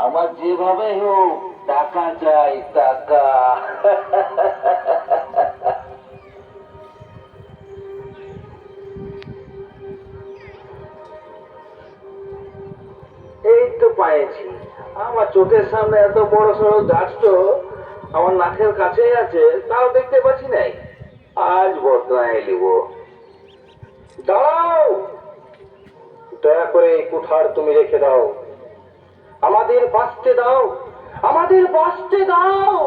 আমার যেভাবে হোক টাকা চাই, টাকা। এই তো পাইছি। আমার চোখের সামনে এত বড় সড়ো গাছ তো আমার নাকের কাছেই আছে, তাও দেখতে পাচ্ছি নাই। আজ বদলায় নিব। দাঁড়াও, দয়া করে এই কুঠার তুমি রেখে দাও। আমাদের বাঁচতে দাও, আমাদের বাঁচতে দাও।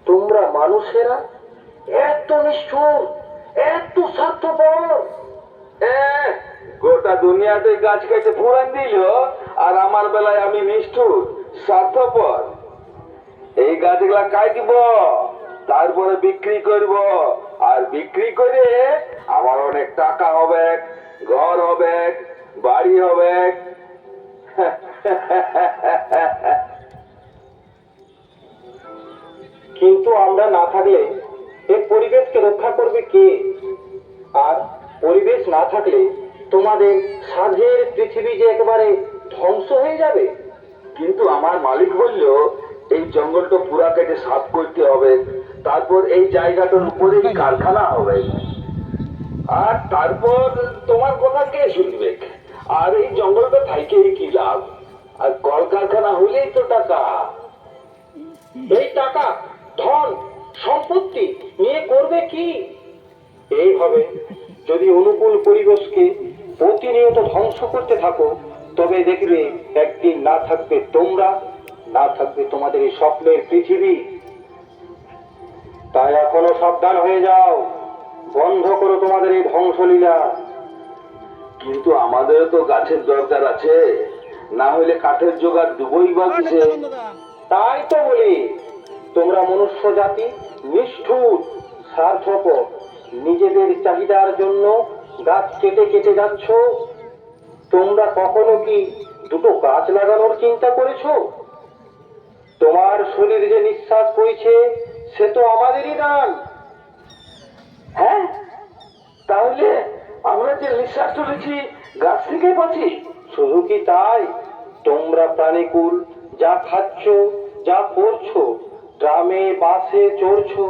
তোমরা মানুষেরা এত নিষ্ঠুর, এত স্বার্থপর। গোটা দুনিয়াতে গাছ কেটে ফোড়ান দিল, আর আমার বেলায় আমি নিষ্ঠুর স্বার্থপর। এই গাছগুলা কাটব, তারপরে বিক্রি করব, আর বিক্রি করে আমার অনেক টাকা হবে, ঘর হবে, বাড়ি হবে। কিন্তু আমরা না থাকলে এই পরিবেশকে রক্ষা করবে কে? আর পরিবেশ না থাকলে তোমাদের সাধের পৃথিবী যে একেবারে ধ্বংস হয়ে যাবে। কিন্তু আমার মালিক বলল এই জঙ্গলটা পুরা কেটে সাফ করতে হবে, তারপর এই জায়গাটার উপরে কারখানা হবে, আর তারপর তোমার কথা কে শুনবে? আর এই জঙ্গলটা থাইকে কি লাভ? আর কলকারখানা হইলেই তো টাকা। এই টাকা, ধন, সম্পত্তি নিয়ে করবে কি? এইভাবে যদি অনুকূল পরিবেশকে প্রতিনিয়ত ধ্বংস করতে থাকো, তবে দেখবে একদিন না থাকবে তোমরা, না থাকবে তোমাদের এই স্বপ্নের পৃথিবী। তাই এখনো সাবধান হয়ে যাও, বন্ধ করো তোমাদের এই ধ্বংসলীলা। কিন্তু আমাদের তো গাছের দরকার আছে, না হলে কাঠের জোগাড় দুবই বা কিসে? তাই তো বলি, তোমরা মনুষ্য জাতি নিষ্ঠুর, স্বার্থপর, নিজেদের চাহিদার জন্য গাছ কেটে কেটে যাচ্ছ। তোমরা কখনো কি দুটো গাছ লাগানোর চিন্তা করেছো? তোমার শরীর যে নিঃশ্বাস বইছে সে তো আমাদেরই দান। হ্যাঁ, তাহলে আমরা যে নিঃশ্বাস চলেছি গাছ থেকে পাচ্ছি। শুধু কি তাই, তোমরা প্রাণীকুল যা খাচ্ছ, যা করছো, গ্রামে বাসে চড়ছো,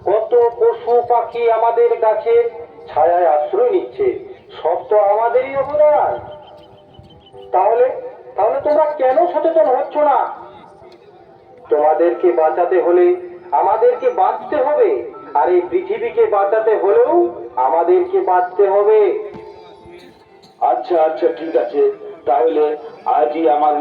কত পশু পাখি আমাদের গাছের ছায়ায় আশ্রয় নিচ্ছে, সব তো আমাদেরই অবদান। তাহলে তাহলে তোমরা কেন সচেতন হচ্ছ না? তোমাদেরকে বাঁচাতে হলে আমাদেরকে বাঁচতে হবে, আর এই পৃথিবীকে বাঁচাতে হলেও আমাদেরকে বাঁচতে হবে। আচ্ছা আচ্ছা, ঠিক আছে, তাহলে আজই আমার